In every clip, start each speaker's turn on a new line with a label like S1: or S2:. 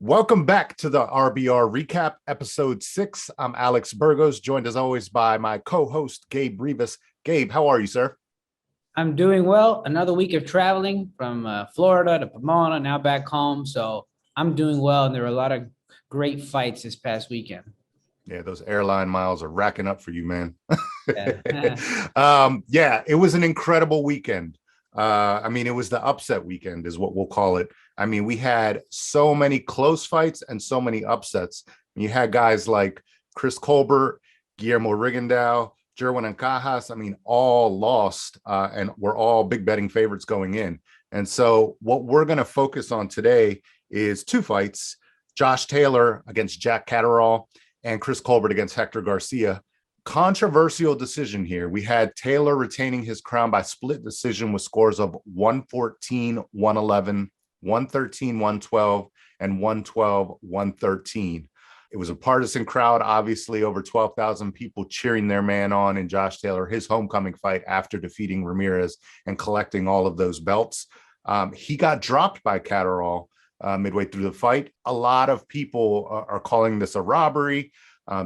S1: Welcome back to the RBR Recap, episode 6. I'm Alex Burgos, joined as always by my co-host, Gabe Rivas. Gabe, how are you, sir?
S2: I'm doing well. Another week of traveling from Florida to Pomona, now back home. So I'm doing well, and there were a lot of great fights this past weekend.
S1: Yeah, those airline miles are racking up for you, man.
S2: Yeah.
S1: Yeah, it was an incredible weekend. It was the upset weekend is what we'll call it. I mean, we had so many close fights and so many upsets. You had guys like Chris Colbert, Guillermo Rigondeaux, Jerwin Ancajas, all lost and we're all big betting favorites going in. And so what we're going to focus on today is two fights, Josh Taylor against Jack Caddarol and Chris Colbert against Hector Garcia. Controversial decision here. We had Taylor retaining his crown by split decision with scores of 114, 111, 113, 112, and 112, 113. It was a partisan crowd, obviously over 12,000 people cheering their man on in Josh Taylor, his homecoming fight after defeating Ramirez and collecting all of those belts. He got dropped by Caddarol midway through the fight. A lot of people are calling this a robbery.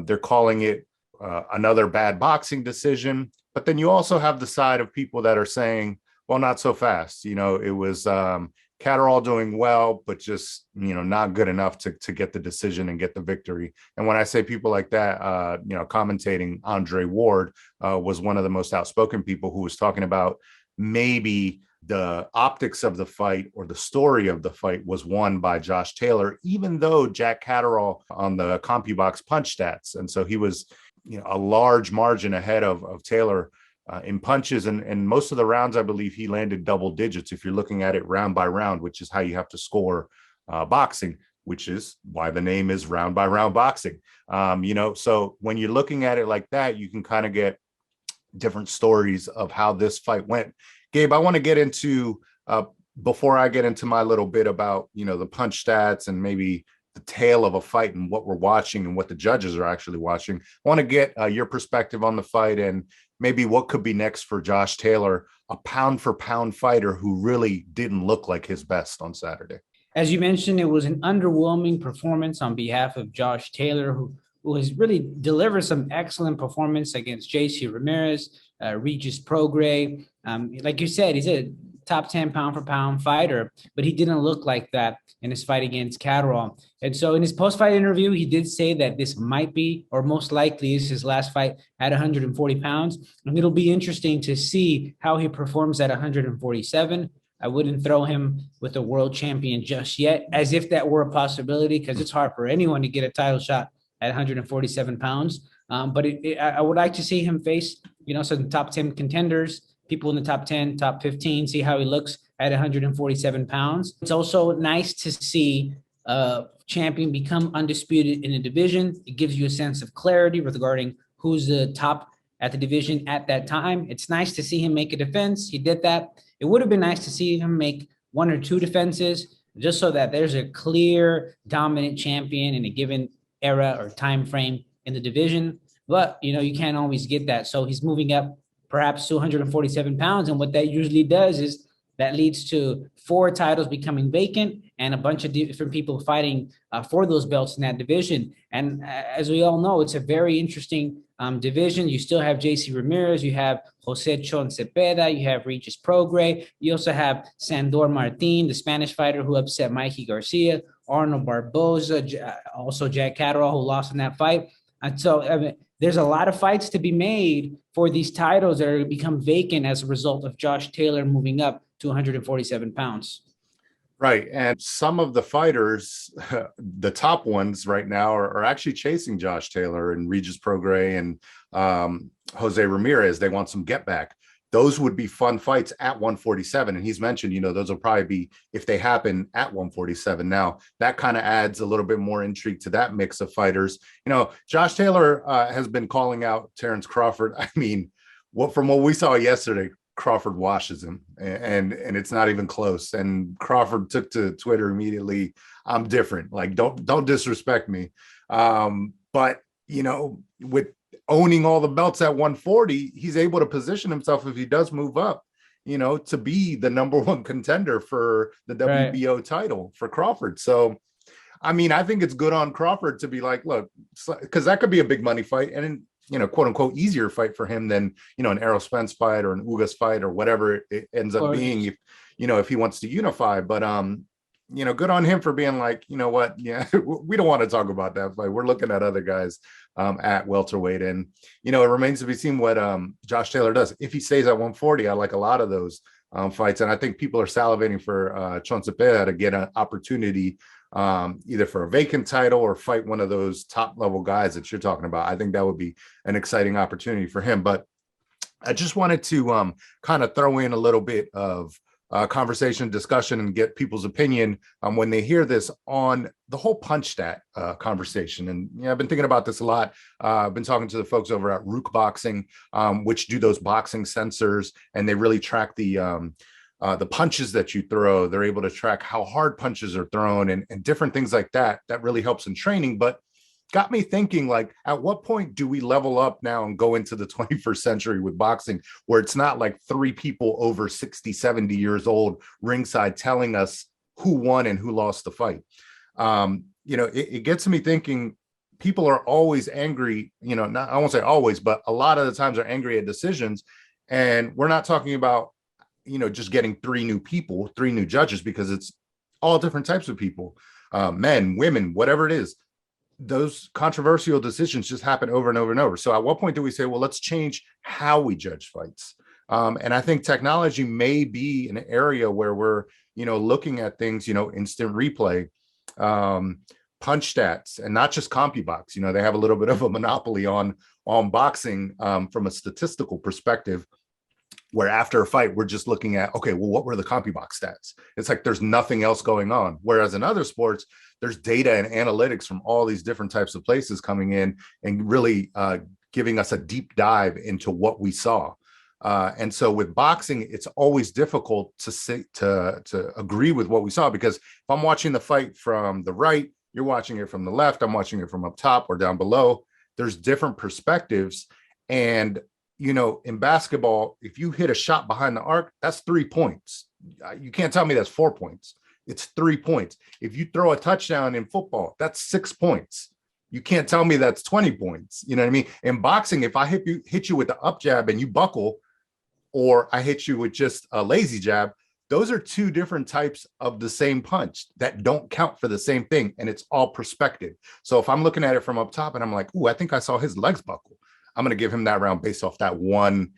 S1: They're calling it another bad boxing decision. But then you also have the side of people that are saying, well, not so fast. You know, it was Caddarol doing well, but just, not good enough to get the decision and get the victory. And when I say people like that, commentating, Andre Ward was one of the most outspoken people who was talking about maybe the optics of the fight or the story of the fight was won by Josh Taylor, even though Jack Caddarol on the CompuBox punch stats. And so he was, a large margin ahead of Taylor in punches. And most of the rounds, I believe he landed double digits if you're looking at it round by round, which is how you have to score boxing, which is why the name is round by round boxing. So when you're looking at it like that, you can kind of get different stories of how this fight went. Gabe, I want to get into, before I get into my little bit about, the punch stats and maybe the tale of a fight and what we're watching and what the judges are actually watching. I want to get your perspective on the fight and maybe what could be next for Josh Taylor, a pound for pound fighter who really didn't look like his best on Saturday.
S2: As you mentioned, it was an underwhelming performance on behalf of Josh Taylor, who has really delivered some excellent performance against JC Ramirez, Regis Prograis. Like you said, he's a top 10 pound for pound fighter, but he didn't look like that in his fight against Caddarol. And so in his post-fight interview, he did say that this might be, or most likely is his last fight at 140 pounds. And it'll be interesting to see how he performs at 147. I wouldn't throw him with a world champion just yet, as if that were a possibility, because it's hard for anyone to get a title shot at 147 pounds. But I would like to see him face, some top 10 contenders, people in the top 10, top 15, see how he looks at 147 pounds. It's also nice to see a champion become undisputed in a division. It gives you a sense of clarity regarding who's the top at the division at that time. It's nice to see him make a defense. He did that. It would have been nice to see him make one or two defenses just so that there's a clear dominant champion in a given era or time frame in the division. But, you can't always get that. So he's moving up perhaps 247 pounds. And what that usually does is that leads to 4 titles becoming vacant and a bunch of different people fighting for those belts in that division. And as we all know, it's a very interesting division. You still have JC Ramirez, you have Jose Chon Cepeda, you have Regis Prograis, you also have Sandor Martin, the Spanish fighter who upset Mikey Garcia, Arnold Barboza, also Jack Caddarol, who lost in that fight. And so there's a lot of fights to be made for these titles that are going to become vacant as a result of Josh Taylor moving up to 147 pounds.
S1: Right. And some of the fighters, the top ones right now are actually chasing Josh Taylor and Regis Prograis and Jose Ramirez. They want some get back. Those would be fun fights at 147. And he's mentioned, those will probably be, if they happen, at 147. Now, that kind of adds a little bit more intrigue to that mix of fighters. Josh Taylor has been calling out Terrence Crawford. From what we saw yesterday, Crawford washes him and it's not even close. And Crawford took to Twitter immediately. I'm different. Like, don't disrespect me. But, with owning all the belts at 140, he's able to position himself if he does move up, to be the number one contender for the WBO title for Crawford. So I mean, I think it's good on Crawford to be like, look, because that could be a big money fight and, quote unquote, easier fight for him than, an Errol Spence fight or an Ugas fight or whatever it ends up being, if he wants to unify. But, good on him for being like, you know what? Yeah, we don't want to talk about that fight. We're looking at other guys at welterweight. And, it remains to be seen what Josh Taylor does. If he stays at 140, I like a lot of those fights. And I think people are salivating for Choncepea to get an opportunity either for a vacant title or fight one of those top level guys that you're talking about. I think that would be an exciting opportunity for him. But I just wanted to kind of throw in a little bit of conversation, discussion, and get people's opinion when they hear this on the whole punch stat conversation. And I've been thinking about this a lot. I've been talking to the folks over at RBRBoxing, which do those boxing sensors, and they really track the punches that you throw. They're able to track how hard punches are thrown and different things like that. That really helps in training. But got me thinking, like, at what point do we level up now and go into the 21st century with boxing, where it's not like three people over 60, 70 years old ringside telling us who won and who lost the fight? It gets me thinking. People are always angry, not, I won't say always, but a lot of the times are angry at decisions. And we're not talking about, just getting three new judges, because it's all different types of people, men, women, whatever it is. Those controversial decisions just happen over and over and over. So at what point do we say, well, let's change how we judge fights? And I think technology may be an area where we're, looking at things, instant replay, punch stats, and not just CompuBox. They have a little bit of a monopoly on boxing from a statistical perspective, where after a fight, we're just looking at, okay, well, what were the CompuBox stats? It's like there's nothing else going on. Whereas in other sports, there's data and analytics from all these different types of places coming in and really giving us a deep dive into what we saw. And so with boxing, it's always difficult to agree with what we saw, because if I'm watching the fight from the right, you're watching it from the left, I'm watching it from up top or down below. There's different perspectives. And in basketball, if you hit a shot behind the arc, that's 3 points. You can't tell me that's 4 points. It's 3 points. If you throw a touchdown in football, that's 6 points. You can't tell me that's 20 points. You know what I mean? In boxing, if I hit you with the up jab and you buckle, or I hit you with just a lazy jab, those are two different types of the same punch that don't count for the same thing. And it's all perspective. So if I'm looking at it from up top and I'm like, ooh, I think I saw his legs buckle, I'm going to give him that round based off that one,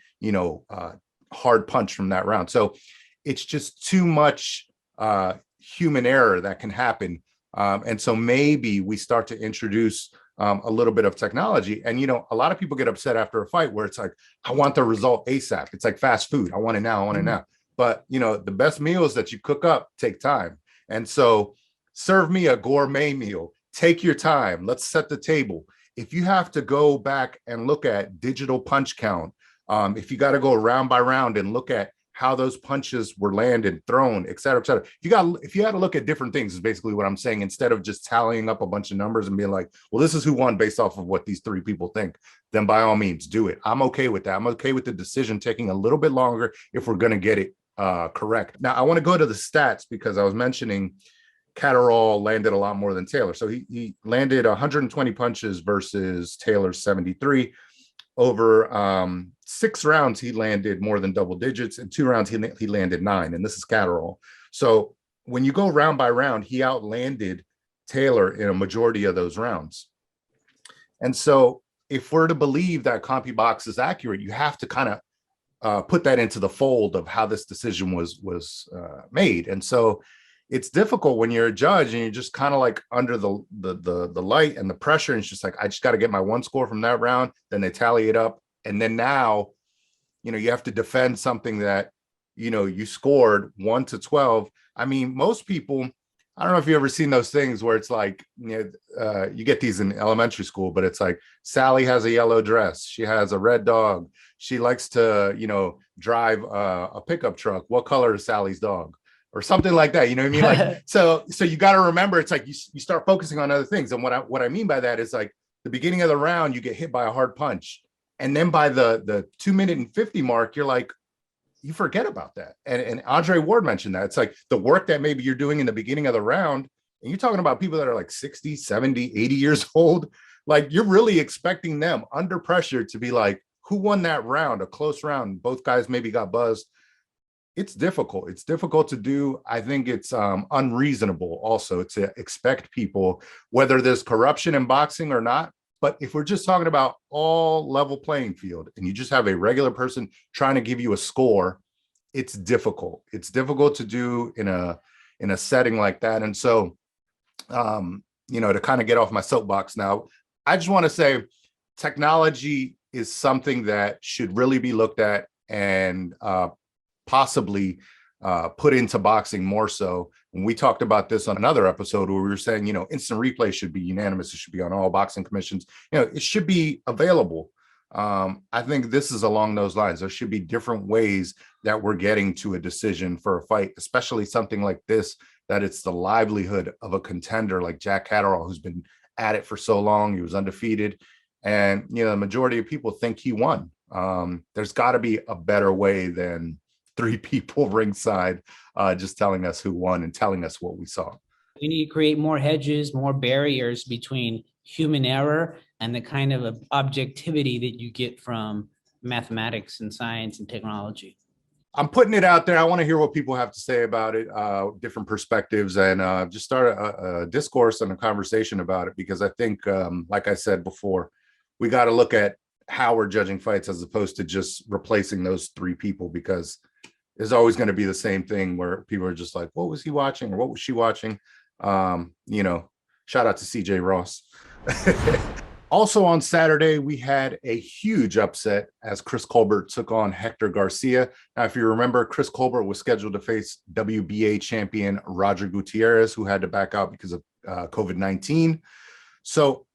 S1: hard punch from that round. So it's just too much human error that can happen. And so maybe we start to introduce a little bit of technology. And, a lot of people get upset after a fight where it's like, I want the result ASAP. It's like fast food. I want it now. I want it now. But, the best meals that you cook up take time. And so serve me a gourmet meal. Take your time. Let's set the table. If you have to go back and look at digital punch count, if you got to go round by round and look at how those punches were landed, thrown, et cetera, et cetera. If you had to look at different things, is basically what I'm saying, instead of just tallying up a bunch of numbers and being like, well, this is who won based off of what these three people think, then by all means do it. I'm okay with that. I'm okay with the decision taking a little bit longer if we're going to get it correct. Now, I want to go to the stats, because I was mentioning Caddarol landed a lot more than Taylor. So he landed 120 punches versus Taylor's 73. Over 6 rounds, he landed more than double digits. In 2 rounds, he landed 9, and this is Caddarol. So when you go round by round, he outlanded Taylor in a majority of those rounds. And so if we're to believe that CompuBox is accurate, you have to kind of put that into the fold of how this decision was made. And so it's difficult when you're a judge and you're just kind of like under the light and the pressure. And it's just like, I just got to get my one score from that round. Then they tally it up. And then now, you have to defend something that, you scored 1 to 12. I mean, most people, I don't know if you've ever seen those things where it's like, you get these in elementary school, but it's like, Sally has a yellow dress. She has a red dog. She likes to, drive a pickup truck. What color is Sally's dog? Or something like that, you know what I mean? Like, so you got to remember, it's like you start focusing on other things. And what I mean by that is, like, the beginning of the round, you get hit by a hard punch, and then by the 2 minute and 50 mark, you're like, you forget about that. And Andre Ward mentioned that. It's like the work that maybe you're doing in the beginning of the round and you're talking about people that are like 60, 70, 80 years old. Like, you're really expecting them under pressure to be like, who won that round, a close round? Both guys maybe got buzzed. It's difficult. It's difficult to do. I think it's unreasonable also to expect people, whether there's corruption in boxing or not. But if we're just talking about all level playing field and you just have a regular person trying to give you a score, it's difficult. It's difficult to do in a setting like that. And so, to kind of get off my soapbox now, I just want to say technology is something that should really be looked at and possibly put into boxing more so. When we talked about this on another episode where we were saying, instant replay should be unanimous. It should be on all boxing commissions. It should be available. I think this is along those lines. There should be different ways that we're getting to a decision for a fight, especially something like this, that it's the livelihood of a contender like Jack Caddarol, who's been at it for so long. He was undefeated. And, the majority of people think he won. There's got to be a better way than 3 people ringside just telling us who won and telling us what we saw.
S2: We need to create more hedges, more barriers between human error and the kind of objectivity that you get from mathematics and science and technology.
S1: I'm putting it out there. I want to hear what people have to say about it, different perspectives, and just start a discourse and a conversation about it, because I think, like I said before, we got to look at how we're judging fights as opposed to just replacing those 3 people, because there's always going to be the same thing where people are just like, what was he watching or what was she watching? Shout out to CJ Ross. Also on Saturday, we had a huge upset as Chris Colbert took on Hector Garcia. Now, if you remember, Chris Colbert was scheduled to face WBA champion Roger Gutierrez, who had to back out because of COVID-19. So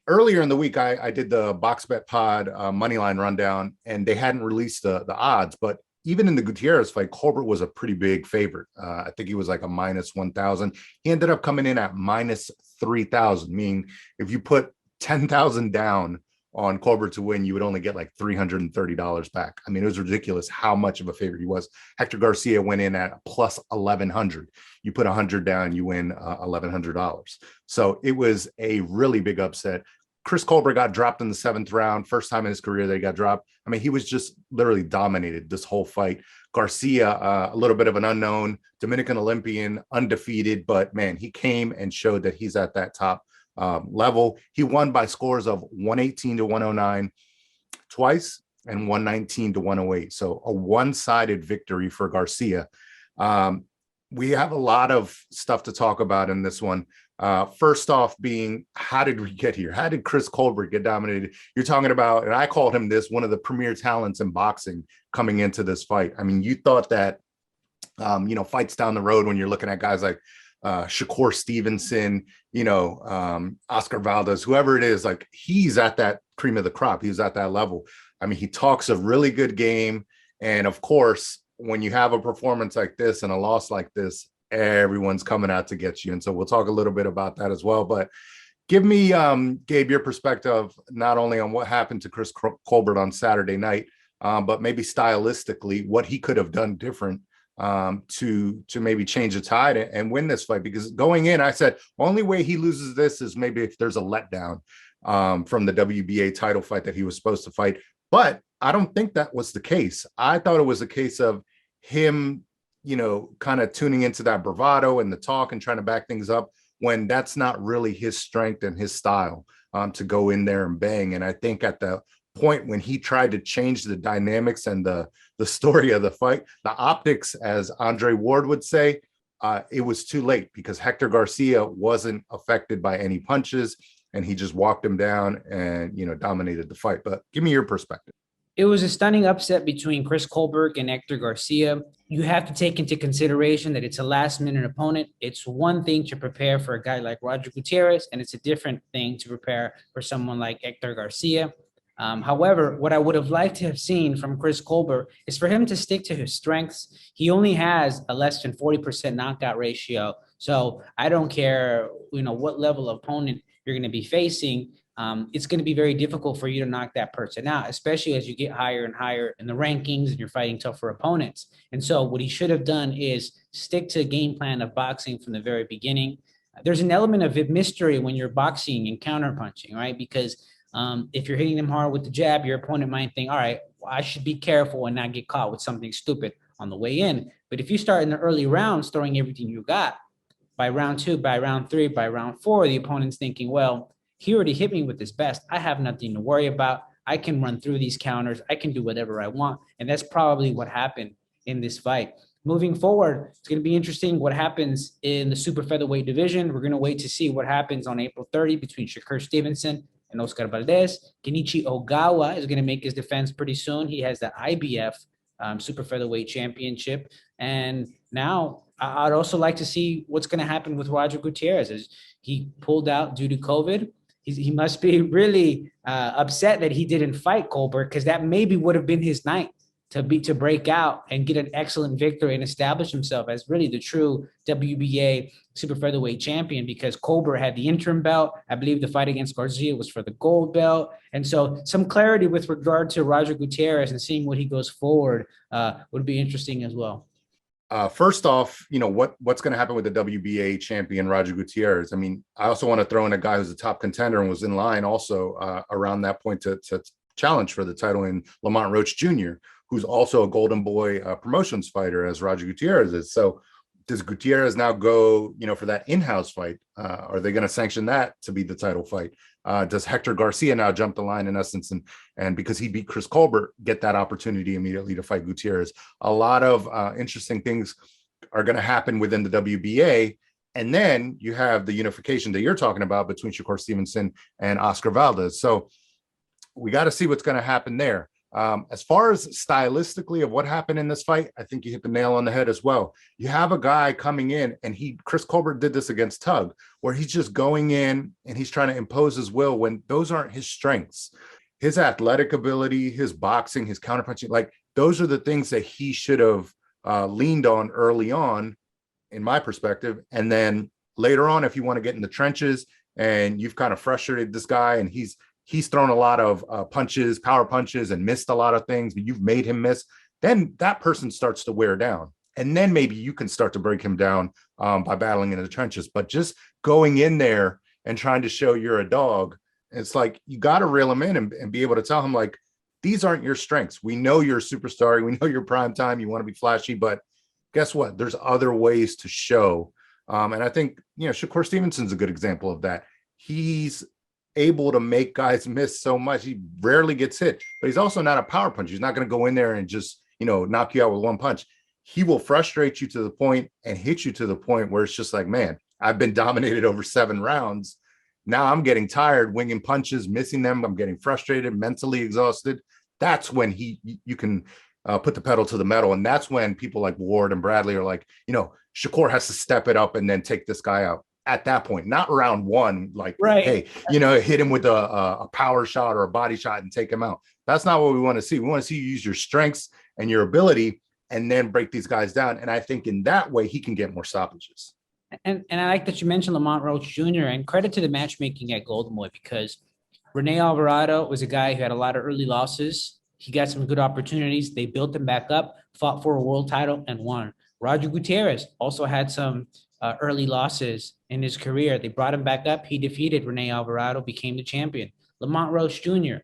S1: earlier in the week, I did the Box Bet Pod Moneyline rundown, and they hadn't released the odds. But even in the Gutierrez fight, Colbert was a pretty big favorite. I think he was like a minus 1,000. He ended up coming in at minus 3,000, meaning if you put 10,000 down on Colbert to win, you would only get like $330 back. I mean, it was ridiculous how much of a favorite he was. Hector Garcia went in at plus 1,100. You put 100 down, you win $1,100. So it was a really big upset. Chris Colbert got dropped in the 7th round. First time in his career that he got dropped. I mean, he was just literally dominated this whole fight. Garcia, a little bit of an unknown, Dominican Olympian, undefeated, but man, he came and showed that he's at that top level. He won by scores of 118 to 109 twice and 119 to 108. So a one-sided victory for Garcia. We have a lot of stuff to talk about in this one. First off being, how did we get here? How did Chris Colbert get dominated? You're talking about, and I called him this, one of the premier talents in boxing coming into this fight. I mean, you thought that, fights down the road when you're looking at guys like Shakur Stevenson, Oscar Valdez, whoever it is, like he's at that cream of the crop. He's at that level. I mean, he talks a really good game. And of course, when you have a performance like this and a loss like this, everyone's coming out to get you. And so we'll talk a little bit about that as well. But give me, Gabe, your perspective, not only on what happened to Chris Colbert on Saturday night, but maybe stylistically, what he could have done different to maybe change the tide and win this fight. Because going in, I said, only way he loses this is maybe if there's a letdown from the WBA title fight that he was supposed to fight. But I don't think that was the case. I thought it was a case of him, kind of tuning into that bravado and the talk and trying to back things up when that's not really his strength and his style to go in there and bang. And I think at the point when he tried to change the dynamics and the story of the fight, the optics, as Andre Ward would say, it was too late because Hector Garcia wasn't affected by any punches and he just walked him down and, dominated the fight. But give me your perspective.
S2: It was a stunning upset between Chris Colbert and Hector Garcia. You have to take into consideration that it's a last-minute opponent. It's one thing to prepare for a guy like Roger Gutierrez, and it's a different thing to prepare for someone like Hector Garcia. However, what I would have liked to have seen from Chris Colbert is for him to stick to his strengths. He only has a less than 40% knockout ratio. So I don't care, what level of opponent you're going to be facing. It's going to be very difficult for you to knock that person out, especially as you get higher and higher in the rankings and you're fighting tougher opponents. And so what he should have done is stick to a game plan of boxing from the very beginning. there's an element of mystery when you're boxing and counterpunching, right? Because if you're hitting them hard with the jab, your opponent might think, all right, well, I should be careful and not get caught with something stupid on the way in. But if you start in the early rounds throwing everything you got, by round 2, by round 3, by round 4, the opponent's thinking, well, he already hit me with his best. I have nothing to worry about. I can run through these counters. I can do whatever I want. And that's probably what happened in this fight. Moving forward, it's going to be interesting what happens in the super featherweight division. We're going to wait to see what happens on April 30 between Shakur Stevenson and Oscar Valdez. Kenichi Ogawa is going to make his defense pretty soon. He has the IBF super featherweight championship. And now I'd also like to see what's going to happen with Roger Gutierrez, as he pulled out due to COVID. He must be really upset that he didn't fight Colbert, because that maybe would have been his night to break out and get an excellent victory and establish himself as really the true WBA super featherweight champion, because Colbert had the interim belt. I believe the fight against Garcia was for the gold belt. And so some clarity with regard to Roger Gutierrez and seeing what he goes forward would be interesting as well.
S1: First off, what's going to happen with the WBA champion, Roger Gutierrez? I mean, I also want to throw in a guy who's a top contender and was in line also around that point to challenge for the title in Lamont Roach Jr., who's also a Golden Boy promotions fighter, as Roger Gutierrez is. So does Gutierrez now go, for that in-house fight? Are they going to sanction that to be the title fight? Does Hector Garcia now jump the line in essence and because he beat Chris Colbert, get that opportunity immediately to fight Gutierrez? A lot of interesting things are going to happen within the WBA. And then you have the unification that you're talking about between Shakur Stevenson and Oscar Valdez. So we got to see what's going to happen there. As far as stylistically of what happened in this fight, I think you hit the nail on the head as well. You have a guy coming in, and Chris Colbert did this against Tug, where he's just going in and he's trying to impose his will when those aren't his strengths. His athletic ability, his boxing, his counterpunching, like those are the things that he should have leaned on early on, in my perspective. And then later on, if you want to get in the trenches and you've kind of frustrated this guy and he's thrown a lot of punches, power punches, and missed a lot of things, but you've made him miss, then that person starts to wear down. And then maybe you can start to break him down by battling in the trenches. But just going in there and trying to show you're a dog, it's like you got to reel him in and be able to tell him, like, these aren't your strengths. We know you're a superstar. We know you're prime time. You want to be flashy, but guess what? There's other ways to show. And I think, Shakur Stevenson's a good example of that. He's able to make guys miss so much. He rarely gets hit, but he's also not a power puncher. He's not going to go in there and just, knock you out with one punch. He will frustrate you to the point and hit you to the point where it's just like, man, I've been dominated over 7 rounds. Now I'm getting tired, winging punches, missing them. I'm getting frustrated, mentally exhausted. That's when you can put the pedal to the metal. And that's when people like Ward and Bradley are like, Shakur has to step it up and then take this guy out. At that point, not round 1, like, right. Hey, hit him with a power shot or a body shot and take him out. That's not what we want to see. We want to see you use your strengths and your ability and then break these guys down. And I think in that way, he can get more stoppages.
S2: And I like that you mentioned Lamont Roach Jr. and credit to the matchmaking at Golden Boy, because Rene Alvarado was a guy who had a lot of early losses. He got some good opportunities. They built him back up, fought for a world title and won. Roger Gutierrez also had some early losses in his career. They brought him back up. He defeated Rene Alvarado, became the champion. Lamont Roach Jr.,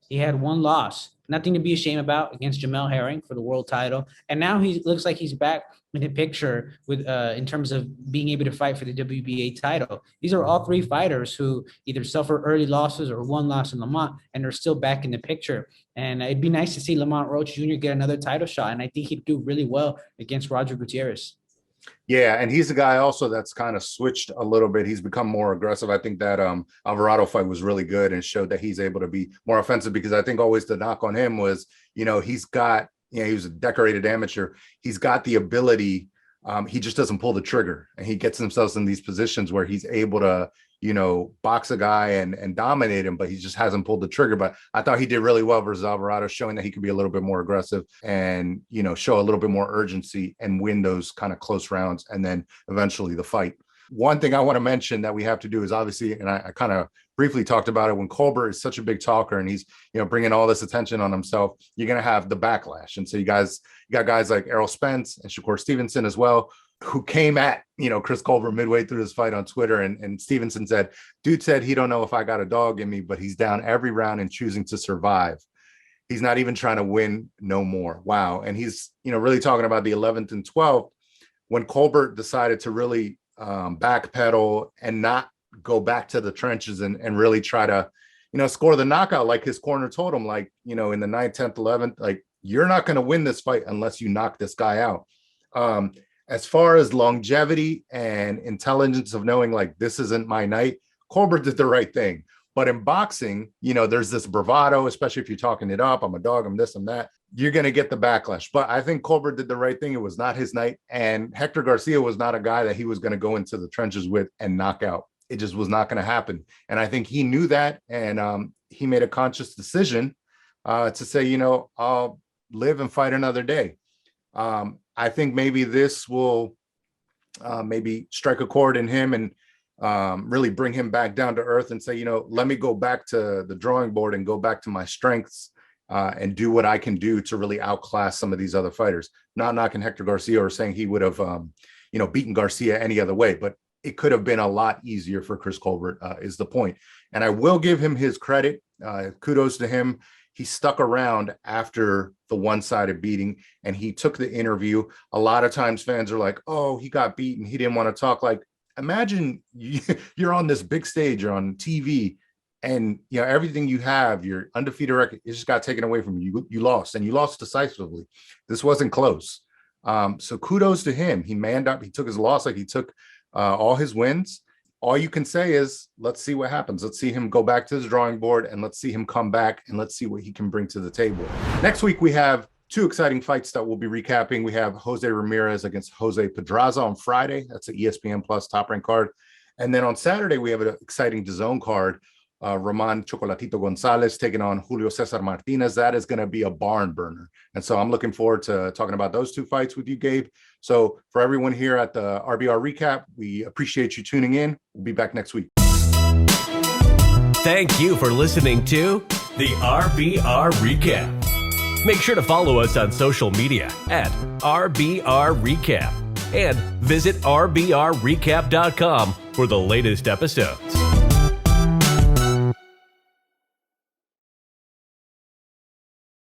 S2: he had 1 loss, nothing to be ashamed about, against Jamel Herring for the world title. And now he looks like he's back in the picture with in terms of being able to fight for the WBA title. These are all 3 fighters who either suffer early losses or 1 loss in Lamont, and they're still back in the picture. And it'd be nice to see Lamont Roach Jr. get another title shot, and I think he'd do really well against Roger Gutierrez.
S1: Yeah, and he's a guy also that's kind of switched a little bit. He's become more aggressive. I think that Alvarado fight was really good and showed that he's able to be more offensive, because I think always the knock on him was, he's got, he was a decorated amateur. He's got the ability. He just doesn't pull the trigger, and he gets himself in these positions where he's able to, box a guy and dominate him, but he just hasn't pulled the trigger. But I thought he did really well versus Alvarado, showing that he could be a little bit more aggressive and, show a little bit more urgency and win those kind of close rounds and then eventually the fight. One thing I want to mention that we have to do is obviously, and I kind of briefly talked about it, when Colbert is such a big talker and he's, bringing all this attention on himself, you're going to have the backlash. And so you got guys like Errol Spence and Shakur Stevenson as well, who came at, Chris Colbert midway through this fight on Twitter. And Stevenson said, dude said, he don't know if I got a dog in me, but he's down every round and choosing to survive. He's not even trying to win no more. Wow. And he's, really talking about the 11th and 12th when Colbert decided to really backpedal and not go back to the trenches and really try to, score the knockout like his corner told him, like, in the 9th, 10th, 11th, like, you're not going to win this fight unless you knock this guy out. As far as longevity and intelligence of knowing, like, this isn't my night, Colbert did the right thing. But in boxing, there's this bravado, especially if you're talking it up. I'm a dog, I'm this, I'm that. You're going to get the backlash. But I think Colbert did the right thing. It was not his night. And Hector Garcia was not a guy that he was going to go into the trenches with and knock out. It just was not going to happen. And I think he knew that. And he made a conscious decision to say, I'll live and fight another day. I think maybe this will maybe strike a chord in him and really bring him back down to earth and say, let me go back to the drawing board and go back to my strengths and do what I can do to really outclass some of these other fighters. Not knocking Hector Garcia or saying he would have, beaten Garcia any other way, but it could have been a lot easier for Chris Colbert is the point. And I will give him his credit. Kudos to him. He stuck around after the one-sided beating and he took the interview. A lot of times fans are like, oh, he got beaten, he didn't want to talk. Like, imagine you're on this big stage, you're on TV, and everything you have, your undefeated record, it just got taken away from you. You lost, and you lost decisively. This wasn't close. So kudos to him. He manned up. He took his loss like he took all his wins. All you can say is, let's see what happens. Let's see him go back to his drawing board and let's see him come back and let's see what he can bring to the table. Next week, we have two exciting fights that we'll be recapping. We have Jose Ramirez against Jose Pedraza on Friday. That's an ESPN Plus Top Rank card. And then on Saturday, we have an exciting DAZN card. Roman Chocolatito Gonzalez taking on Julio Cesar Martinez. That is going to be a barn burner. And so I'm looking forward to talking about those two fights with you, Gabe. So for everyone here at the RBR Recap, we appreciate you tuning in. We'll be back next week.
S3: Thank you for listening to the RBR Recap. Make sure to follow us on social media at RBR Recap and visit RBRRecap.com for the latest episodes.